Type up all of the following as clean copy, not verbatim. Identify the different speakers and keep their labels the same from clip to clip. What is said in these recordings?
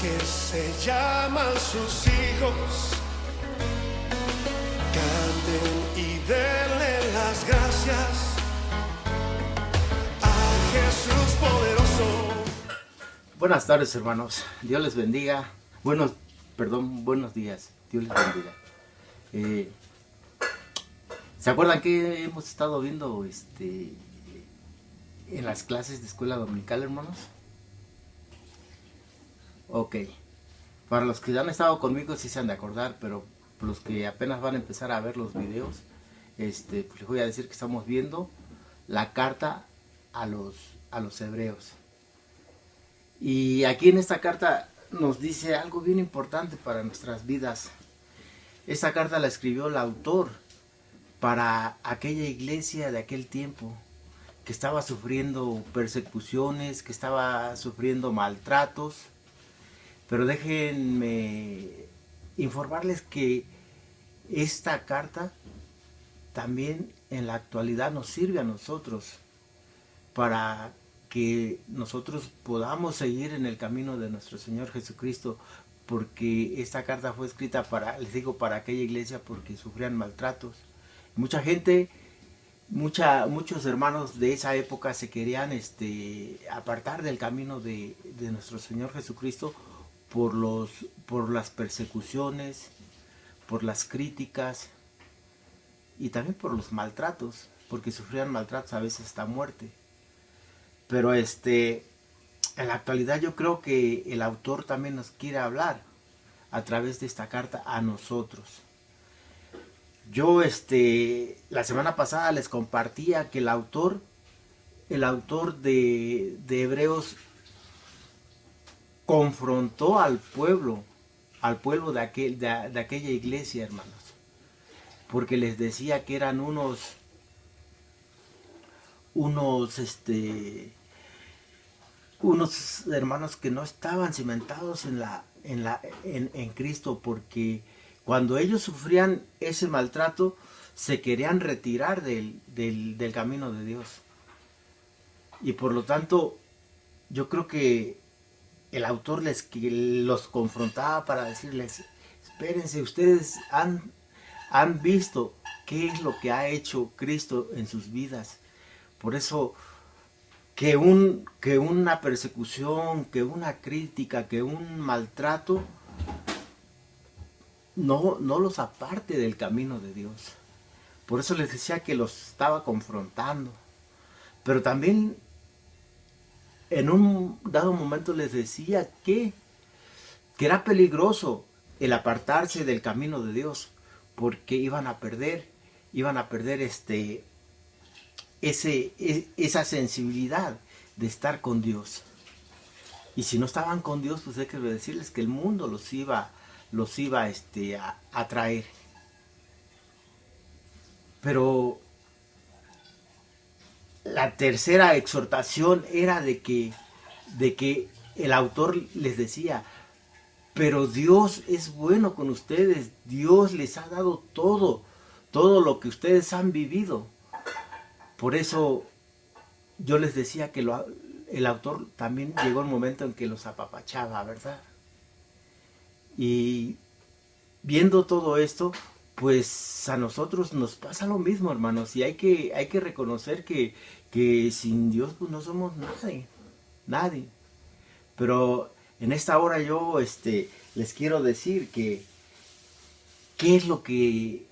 Speaker 1: que se llaman sus hijos, canten y denle las gracias a Jesús poderoso.
Speaker 2: Buenas tardes, hermanos. Dios les bendiga. Buenos días. Dios les bendiga. ¿Se acuerdan que hemos estado viendo en las clases de escuela dominical, hermanos? Ok. Para los que ya han estado conmigo sí se han de acordar, pero los que apenas van a empezar a ver los videos, pues les voy a decir que estamos viendo la carta a los hebreos. Y aquí en esta carta nos dice algo bien importante para nuestras vidas. Esta carta la escribió el autor para aquella iglesia de aquel tiempo que estaba sufriendo persecuciones, que estaba sufriendo maltratos. Pero déjenme informarles que esta carta también en la actualidad nos sirve a nosotros para que nosotros podamos seguir en el camino de nuestro Señor Jesucristo, porque esta carta fue escrita para aquella iglesia porque sufrían maltratos. Mucha gente, muchos hermanos de esa época se querían apartar del camino de nuestro Señor Jesucristo por las persecuciones, por las críticas y también por los maltratos, porque sufrían maltratos, a veces hasta muerte. Pero en la actualidad yo creo que el autor también nos quiere hablar a través de esta carta a nosotros. Yo la semana pasada les compartía que el autor de Hebreos confrontó al pueblo de aquella iglesia, hermanos, porque les decía que eran unos hermanos que no estaban cimentados en Cristo, porque cuando ellos sufrían ese maltrato se querían retirar del camino de Dios. Y por lo tanto yo creo que el autor los confrontaba para decirles: espérense, ustedes han visto qué es lo que ha hecho Cristo en sus vidas. Por eso que una persecución, que una crítica, que un maltrato no los aparte del camino de Dios. Por eso les decía que los estaba confrontando. Pero también en un dado momento les decía que era peligroso el apartarse del camino de Dios, porque iban a perder esa sensibilidad de estar con Dios. Y si no estaban con Dios, pues hay que decirles que el mundo los iba a atraer. Pero la tercera exhortación era de que el autor les decía: pero Dios es bueno con ustedes, Dios les ha dado todo lo que ustedes han vivido. Por eso yo les decía que el autor también llegó el momento en que los apapachaba, ¿verdad? Y viendo todo esto, pues a nosotros nos pasa lo mismo, hermanos, y hay que reconocer que sin Dios pues no somos nadie. Pero en esta hora yo les quiero decir que qué es lo que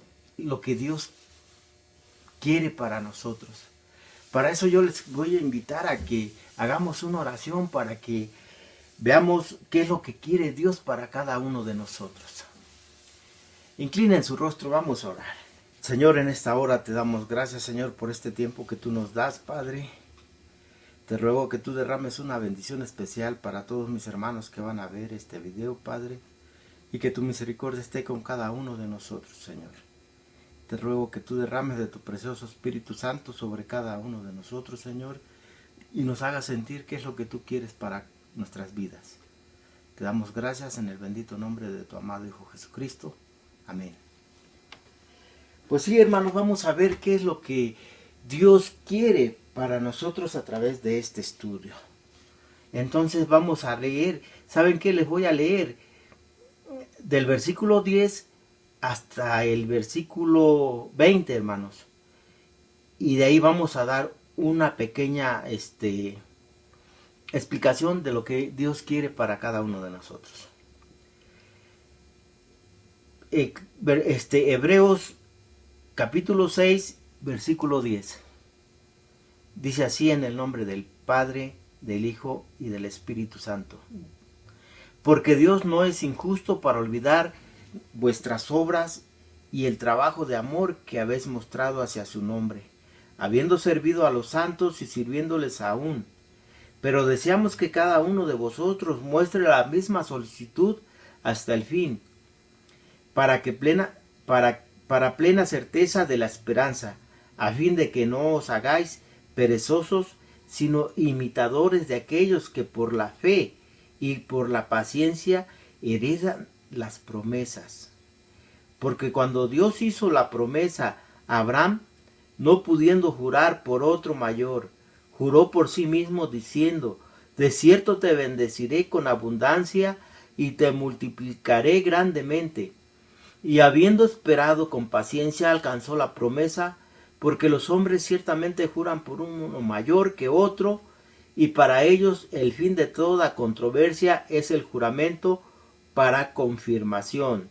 Speaker 2: Dios quiere para nosotros. Para eso yo les voy a invitar a que hagamos una oración para que veamos qué es lo que quiere Dios para cada uno de nosotros. Inclinen su rostro, vamos a orar. Señor, en esta hora te damos gracias, Señor, por este tiempo que tú nos das, Padre. Te ruego que tú derrames una bendición especial para todos mis hermanos que van a ver este video, Padre, y que tu misericordia esté con cada uno de nosotros, Señor. Te ruego que tú derrames de tu precioso Espíritu Santo sobre cada uno de nosotros, Señor, y nos hagas sentir qué es lo que tú quieres para nuestras vidas. Te damos gracias en el bendito nombre de tu amado Hijo Jesucristo. Amén. Pues sí, hermanos, vamos a ver qué es lo que Dios quiere para nosotros a través de este estudio. Entonces vamos a leer ¿Saben qué? Les voy a leer del versículo 10 hasta el versículo 20, hermanos. Y de ahí vamos a dar una pequeña explicación de lo que Dios quiere para cada uno de nosotros. Hebreos capítulo 6, versículo 10. Dice así: en el nombre del Padre, del Hijo y del Espíritu Santo. Porque Dios no es injusto para olvidar vuestras obras y el trabajo de amor que habéis mostrado hacia su nombre, habiendo servido a los santos y sirviéndoles aún. Pero deseamos que cada uno de vosotros muestre la misma solicitud hasta el fin, para plena certeza de la esperanza, a fin de que no os hagáis perezosos, sino imitadores de aquellos que por la fe y por la paciencia heredan las promesas. Porque cuando Dios hizo la promesa a Abraham, no pudiendo jurar por otro mayor, juró por sí mismo diciendo: de cierto te bendeciré con abundancia y te multiplicaré grandemente. Y habiendo esperado con paciencia, alcanzó la promesa, porque los hombres ciertamente juran por uno mayor que otro, y para ellos el fin de toda controversia es el juramento para confirmación.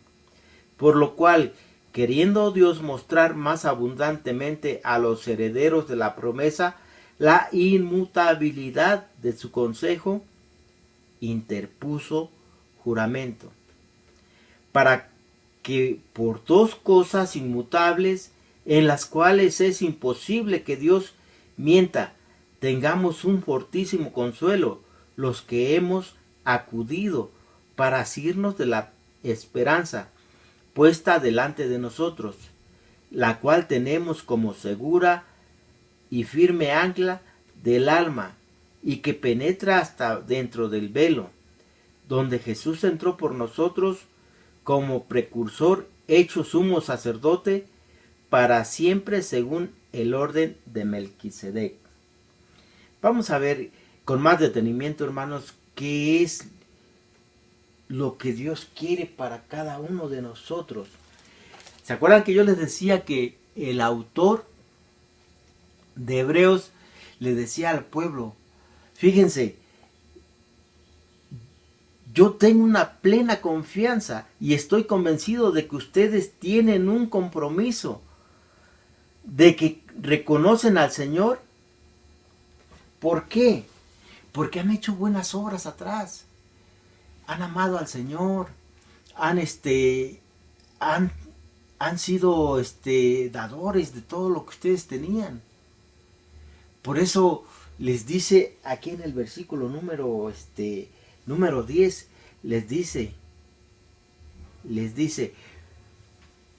Speaker 2: Por lo cual, queriendo Dios mostrar más abundantemente a los herederos de la promesa la inmutabilidad de su consejo, interpuso juramento, para que por dos cosas inmutables, en las cuales es imposible que Dios mienta, tengamos un fortísimo consuelo, los que hemos acudido para asirnos de la esperanza puesta delante de nosotros, la cual tenemos como segura y firme ancla del alma, y que penetra hasta dentro del velo, donde Jesús entró por nosotros como precursor, hecho sumo sacerdote para siempre según el orden de Melquisedec. Vamos a ver con más detenimiento, hermanos, qué es lo que Dios quiere para cada uno de nosotros. ¿Se acuerdan que yo les decía que el autor de Hebreos le decía al pueblo: fíjense, yo tengo una plena confianza y estoy convencido de que ustedes tienen un compromiso, de que reconocen al Señor? ¿Por qué? Porque han hecho buenas obras atrás. Han amado al Señor. Han sido dadores de todo lo que ustedes tenían. Por eso les dice aquí en el versículo número 10, les dice,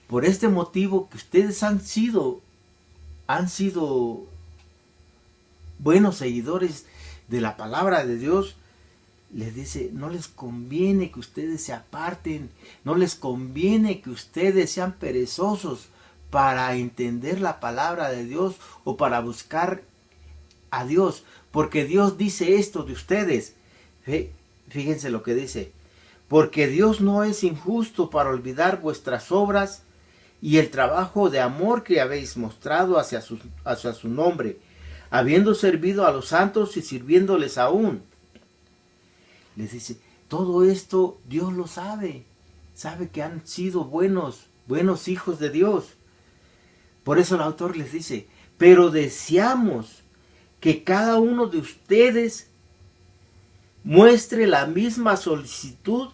Speaker 2: por este motivo que ustedes han sido buenos seguidores de la palabra de Dios, les dice: no les conviene que ustedes se aparten, no les conviene que ustedes sean perezosos para entender la palabra de Dios o para buscar a Dios, porque Dios dice esto de ustedes. Fíjense lo que dice: porque Dios no es injusto para olvidar vuestras obras y el trabajo de amor que habéis mostrado hacia su nombre, habiendo servido a los santos y sirviéndoles aún. Les dice, todo esto Dios lo sabe que han sido buenos hijos de Dios. Por eso el autor les dice: pero deseamos que cada uno de ustedes muestre la misma solicitud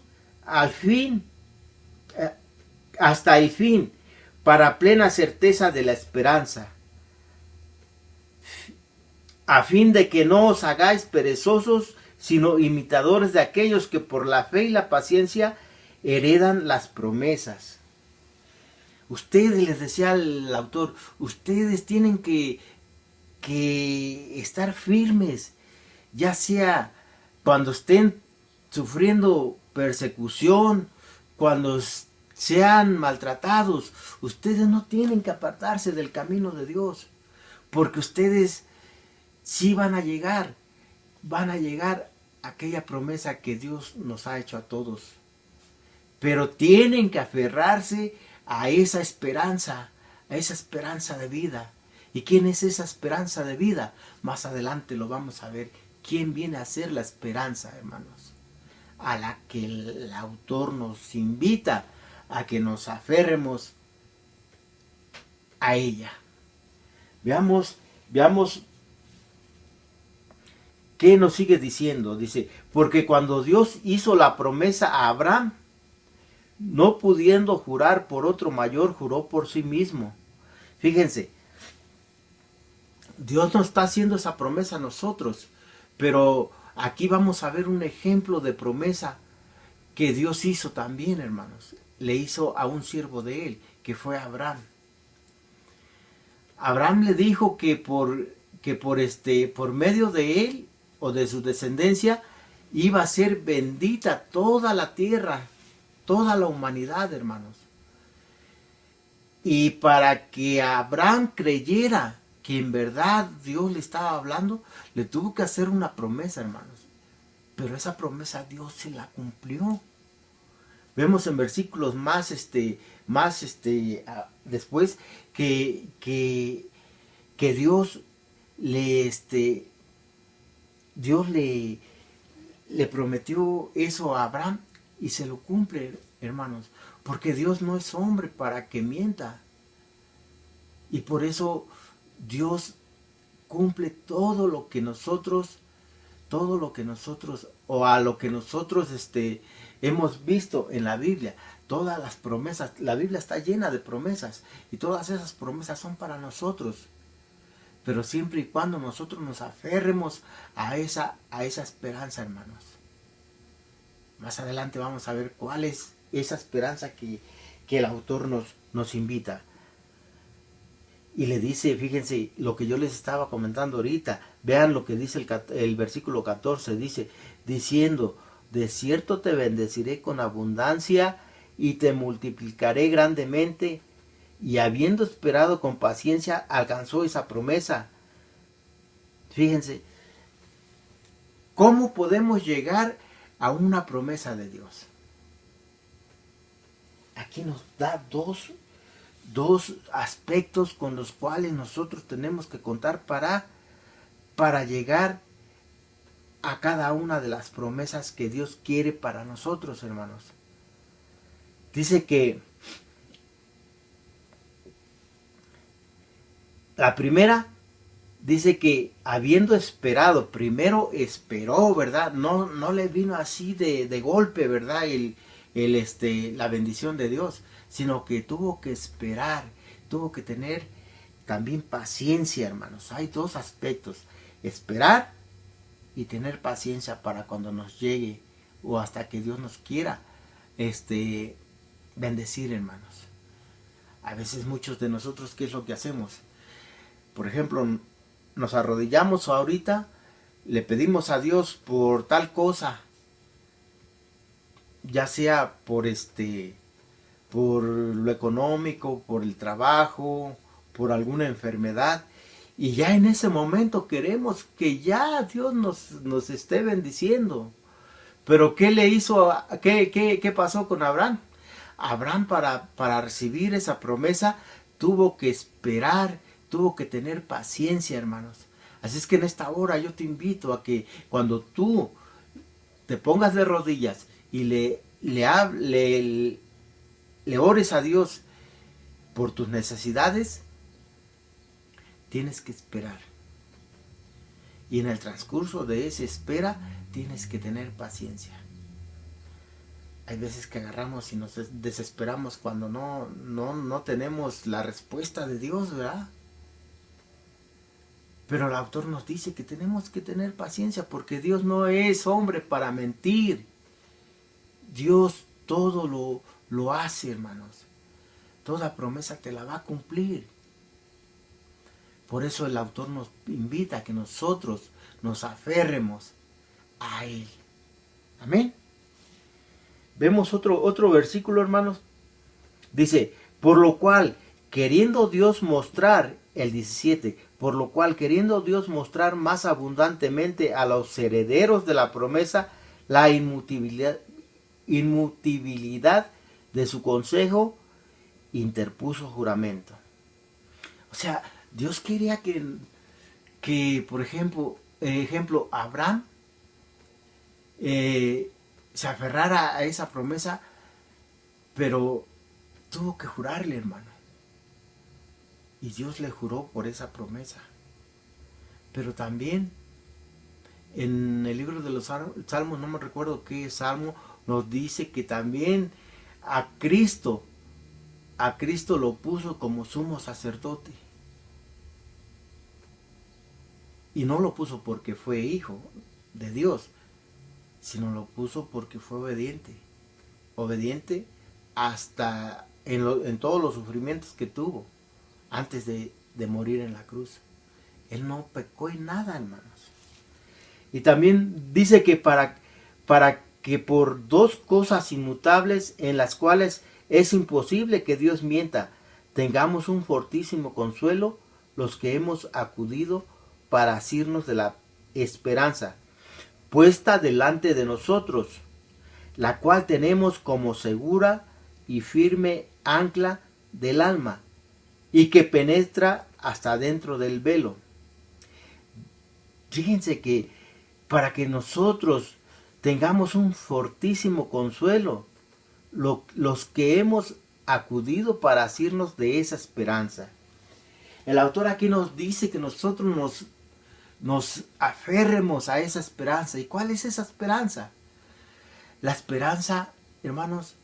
Speaker 2: hasta el fin, para plena certeza de la esperanza, a fin de que no os hagáis perezosos, sino imitadores de aquellos que por la fe y la paciencia heredan las promesas. Ustedes, les decía el autor, ustedes tienen que estar firmes, ya sea cuando estén sufriendo persecución, cuando sean maltratados. Ustedes no tienen que apartarse del camino de Dios, porque ustedes sí van a llegar aquella promesa que Dios nos ha hecho a todos. Pero tienen que aferrarse a esa esperanza de vida. ¿Y quién es esa esperanza de vida? Más adelante lo vamos a ver. ¿Quién viene a ser la esperanza, hermanos? A la que el autor nos invita a que nos aferremos a ella. Veamos qué nos sigue diciendo. Dice, porque cuando Dios hizo la promesa a Abraham, no pudiendo jurar por otro mayor, juró por sí mismo. Fíjense, Dios nos está haciendo esa promesa a nosotros, pero aquí vamos a ver un ejemplo de promesa que Dios hizo también, hermanos. Le hizo a un siervo de él, que fue Abraham. Abraham le dijo que por medio de él o de su descendencia iba a ser bendita toda la tierra, toda la humanidad, hermanos. Y para que Abraham creyera que en verdad Dios le estaba hablando, le tuvo que hacer una promesa, hermanos. Pero esa promesa Dios se la cumplió. Vemos en versículos después que Dios le prometió eso a Abraham y se lo cumple, hermanos, porque Dios no es hombre para que mienta. Y por eso Dios cumple todo lo que nosotros hemos visto en la Biblia. Todas las promesas, la Biblia está llena de promesas y todas esas promesas son para nosotros. Pero siempre y cuando nosotros nos aferremos a esa esperanza, hermanos. Más adelante vamos a ver cuál es esa esperanza que el autor nos invita. Y le dice, fíjense, lo que yo les estaba comentando ahorita, vean lo que dice el versículo 14, dice, diciendo, de cierto te bendeciré con abundancia y te multiplicaré grandemente. Y habiendo esperado con paciencia, alcanzó esa promesa. Fíjense, ¿cómo podemos llegar a una promesa de Dios? Aquí nos da dos aspectos con los cuales nosotros tenemos que contar para llegar a cada una de las promesas que Dios quiere para nosotros, hermanos. Dice que la primera dice que habiendo esperado, primero esperó, ¿verdad? No le vino así de golpe, ¿verdad? La bendición de Dios, sino que tuvo que esperar, tuvo que tener también paciencia, hermanos. Hay dos aspectos, esperar y tener paciencia para cuando nos llegue o hasta que Dios nos quiera bendecir, hermanos. A veces muchos de nosotros, ¿qué es lo que hacemos? Por ejemplo, nos arrodillamos ahorita, le pedimos a Dios por tal cosa, ya sea por lo económico, por el trabajo, por alguna enfermedad, y ya en ese momento queremos que ya Dios nos esté bendiciendo. Pero ¿qué pasó con Abraham? Abraham para recibir esa promesa tuvo que esperar, tuvo que tener paciencia, hermanos. Así es que en esta hora yo te invito a que cuando tú te pongas de rodillas y le ores a Dios por tus necesidades, tienes que esperar. Y en el transcurso de esa espera tienes que tener paciencia. Hay veces que agarramos y nos desesperamos cuando no tenemos la respuesta de Dios, ¿verdad? Pero el autor nos dice que tenemos que tener paciencia porque Dios no es hombre para mentir. Dios todo lo hace, hermanos. Toda promesa te la va a cumplir. Por eso el autor nos invita a que nosotros nos aferremos a Él. Amén. Vemos otro versículo, hermanos. Dice, por lo cual, queriendo Dios mostrar, el 17, por lo cual queriendo Dios mostrar más abundantemente a los herederos de la promesa la inmutabilidad de su consejo, interpuso juramento. O sea, Dios quería que por ejemplo, Abraham se aferrara a esa promesa, pero tuvo que jurarle, hermano. Y Dios le juró por esa promesa. Pero también en el libro de los Salmos, no me recuerdo qué salmo, nos dice que también a Cristo lo puso como sumo sacerdote. Y no lo puso porque fue hijo de Dios, sino lo puso porque fue obediente hasta en todos los sufrimientos que tuvo antes de morir en la cruz. Él no pecó en nada, hermanos. Y también dice que para que por dos cosas inmutables en las cuales es imposible que Dios mienta, tengamos un fortísimo consuelo los que hemos acudido para asirnos de la esperanza puesta delante de nosotros, la cual tenemos como segura y firme ancla del alma, y que penetra hasta dentro del velo. Fíjense que para que nosotros tengamos un fortísimo consuelo, los que hemos acudido para asirnos de esa esperanza. El autor aquí nos dice que nosotros nos aferremos a esa esperanza. ¿Y cuál es esa esperanza? La esperanza, hermanos,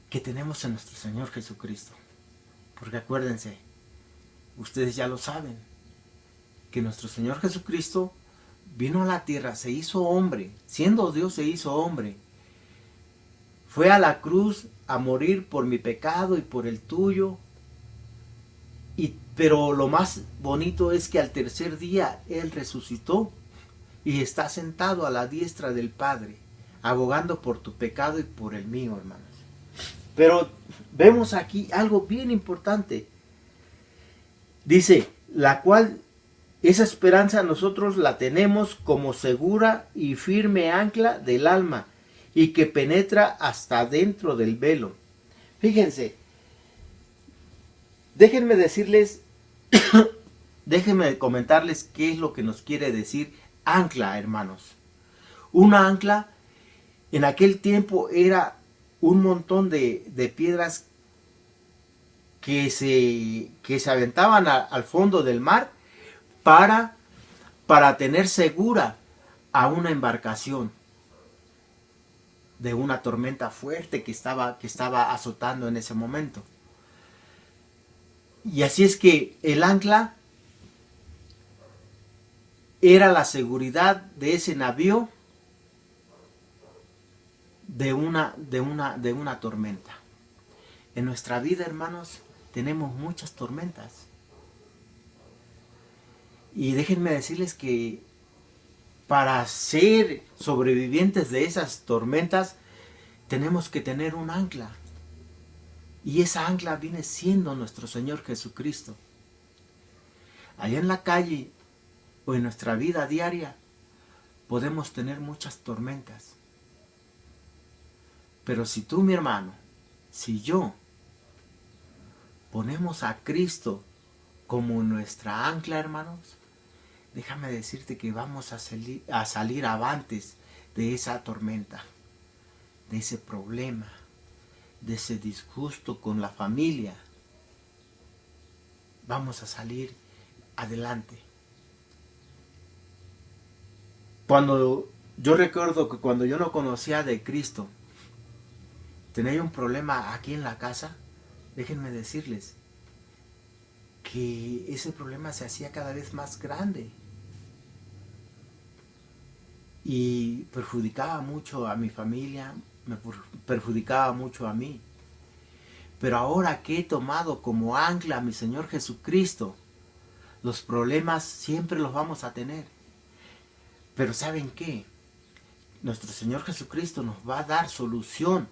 Speaker 2: que tenemos en nuestro Señor Jesucristo. Porque acuérdense, ustedes ya lo saben, que nuestro Señor Jesucristo vino a la tierra, se hizo hombre, siendo Dios se hizo hombre. Fue a la cruz a morir por mi pecado y por el tuyo. Pero lo más bonito es que al tercer día Él resucitó y está sentado a la diestra del Padre, abogando por tu pecado y por el mío, hermanos. Pero vemos aquí algo bien importante. Dice, la cual, esa esperanza nosotros la tenemos como segura y firme ancla del alma, y que penetra hasta dentro del velo. Fíjense, déjenme decirles, déjenme comentarles qué es lo que nos quiere decir ancla, hermanos. Una ancla en aquel tiempo era un montón de piedras que se aventaban al fondo del mar para tener segura a una embarcación de una tormenta fuerte que estaba azotando en ese momento. Y así es que el ancla era la seguridad de ese navío de una tormenta. En nuestra vida, hermanos, tenemos muchas tormentas. Y déjenme decirles que para ser sobrevivientes de esas tormentas tenemos que tener un ancla. Y esa ancla viene siendo nuestro Señor Jesucristo. Allá en la calle o en nuestra vida diaria podemos tener muchas tormentas. Pero si tú, mi hermano, si yo, ponemos a Cristo como nuestra ancla, hermanos, déjame decirte que vamos a salir avantes de esa tormenta, de ese problema, de ese disgusto con la familia. Vamos a salir adelante. Yo recuerdo que cuando yo no conocía de Cristo, tenía un problema aquí en la casa, déjenme decirles que ese problema se hacía cada vez más grande y perjudicaba mucho a mi familia, me perjudicaba mucho a mí. Pero ahora que he tomado como ancla a mi Señor Jesucristo, los problemas siempre los vamos a tener. Pero ¿saben qué? Nuestro Señor Jesucristo nos va a dar solución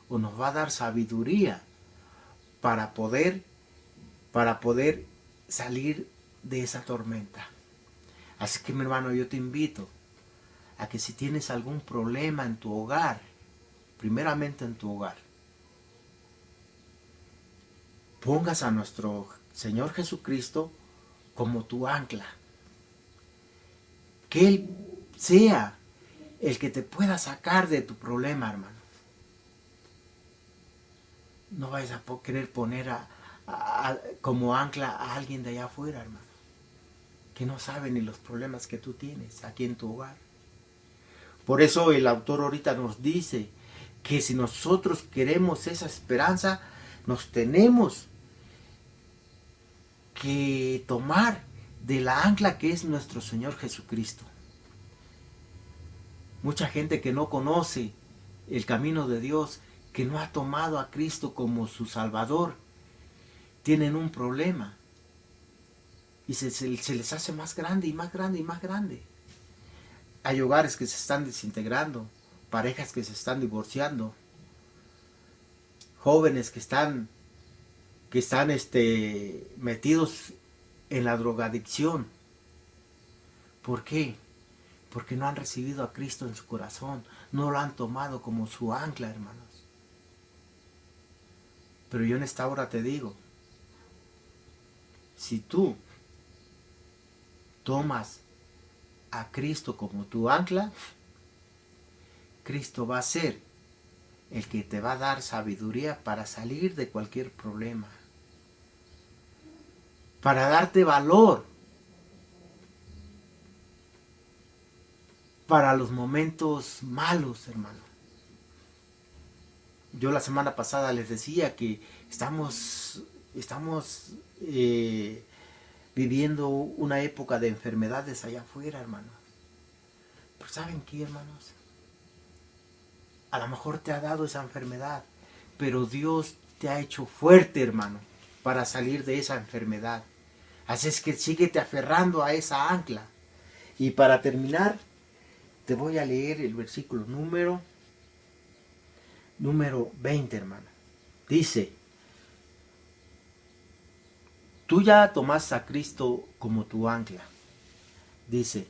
Speaker 2: o nos va a dar sabiduría para poder salir de esa tormenta. Así que mi hermano, yo te invito a que si tienes algún problema en tu hogar, primeramente en tu hogar, pongas a nuestro Señor Jesucristo como tu ancla. Que Él sea el que te pueda sacar de tu problema, hermano. No vayas a querer poner como ancla a alguien de allá afuera, hermano, que no sabe ni los problemas que tú tienes aquí en tu hogar. Por eso el autor ahorita nos dice que si nosotros queremos esa esperanza, nos tenemos que tomar de la ancla que es nuestro Señor Jesucristo. Mucha gente que no conoce el camino de Dios, que no ha tomado a Cristo como su Salvador, tienen un problema. Y se les hace más grande y más grande y más grande. Hay hogares que se están desintegrando, parejas que se están divorciando, jóvenes que están metidos en la drogadicción. ¿Por qué? Porque no han recibido a Cristo en su corazón, no lo han tomado como su ancla, hermanos. Pero yo en esta hora te digo, si tú tomas a Cristo como tu ancla, Cristo va a ser el que te va a dar sabiduría para salir de cualquier problema, para darte valor para los momentos malos, hermano. Yo la semana pasada les decía que estamos viviendo una época de enfermedades allá afuera, hermanos. Pero ¿saben qué, hermanos? A lo mejor te ha dado esa enfermedad, pero Dios te ha hecho fuerte, hermano, para salir de esa enfermedad. Así es que síguete aferrando a esa ancla. Y para terminar, te voy a leer el versículo número 20, hermano. Dice: tú ya tomaste a Cristo como tu ancla. Dice: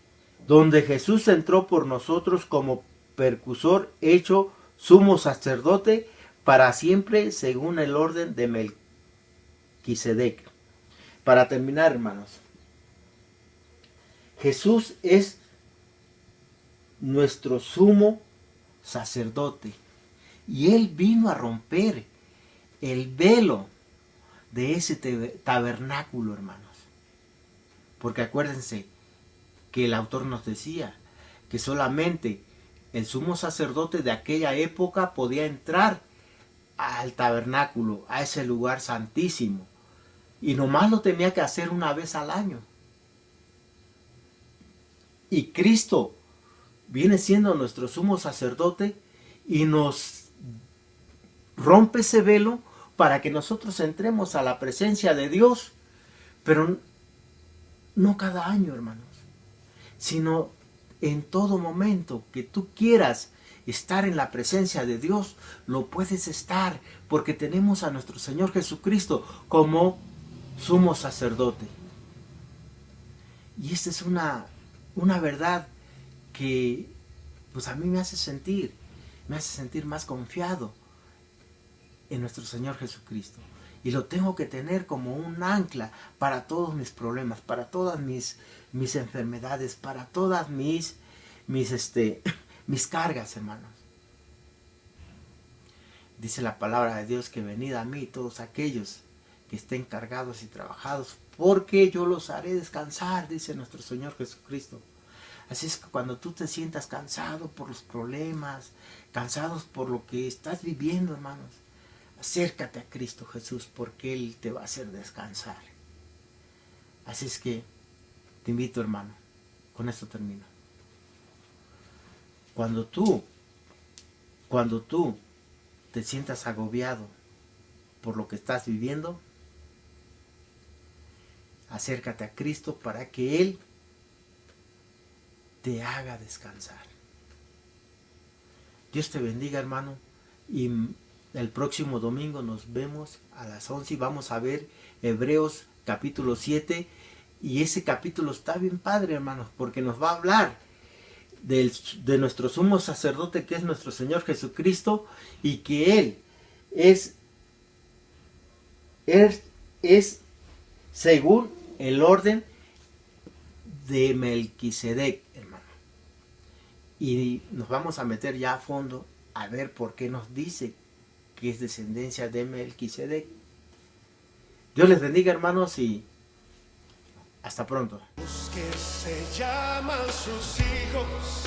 Speaker 2: donde Jesús entró por nosotros como percursor hecho sumo sacerdote para siempre según el orden de Melquisedec. Para terminar, hermanos, Jesús es nuestro sumo sacerdote y Él vino a romper el velo de ese tabernáculo, hermanos. Porque acuérdense que el autor nos decía que solamente el sumo sacerdote de aquella época podía entrar al tabernáculo, a ese lugar santísimo, y nomás lo tenía que hacer una vez al año. Y Cristo viene siendo nuestro sumo sacerdote y nos rompe ese velo para que nosotros entremos a la presencia de Dios, pero no cada año, hermanos, sino en todo momento que tú quieras estar en la presencia de Dios, lo puedes estar, porque tenemos a nuestro Señor Jesucristo como sumo sacerdote. Y esta es una verdad que pues a mí me hace sentir más confiado en nuestro Señor Jesucristo. Y lo tengo que tener como un ancla para todos mis problemas, para todas mis enfermedades, para todas mis cargas, hermanos. Dice la palabra de Dios que venid a mí todos aquellos que estén cargados y trabajados, porque yo los haré descansar, dice nuestro Señor Jesucristo. Así es que cuando tú te sientas cansado por los problemas, cansados por lo que estás viviendo, hermanos, acércate a Cristo Jesús, porque Él te va a hacer descansar. Así es que te invito, hermano, con esto termino. Cuando tú te sientas agobiado por lo que estás viviendo, acércate a Cristo para que Él te haga descansar. Dios te bendiga, hermano, y El próximo domingo nos vemos a las 11 y vamos a ver Hebreos capítulo 7. Y ese capítulo está bien padre, hermanos, porque nos va a hablar de nuestro sumo sacerdote, que es nuestro Señor Jesucristo, y que Él es según el orden de Melquisedec, hermano. Y nos vamos a meter ya a fondo a ver por qué nos dice que es descendencia de Melquisedec. Dios les bendiga, hermanos, y hasta pronto.
Speaker 1: Los que se llaman sus hijos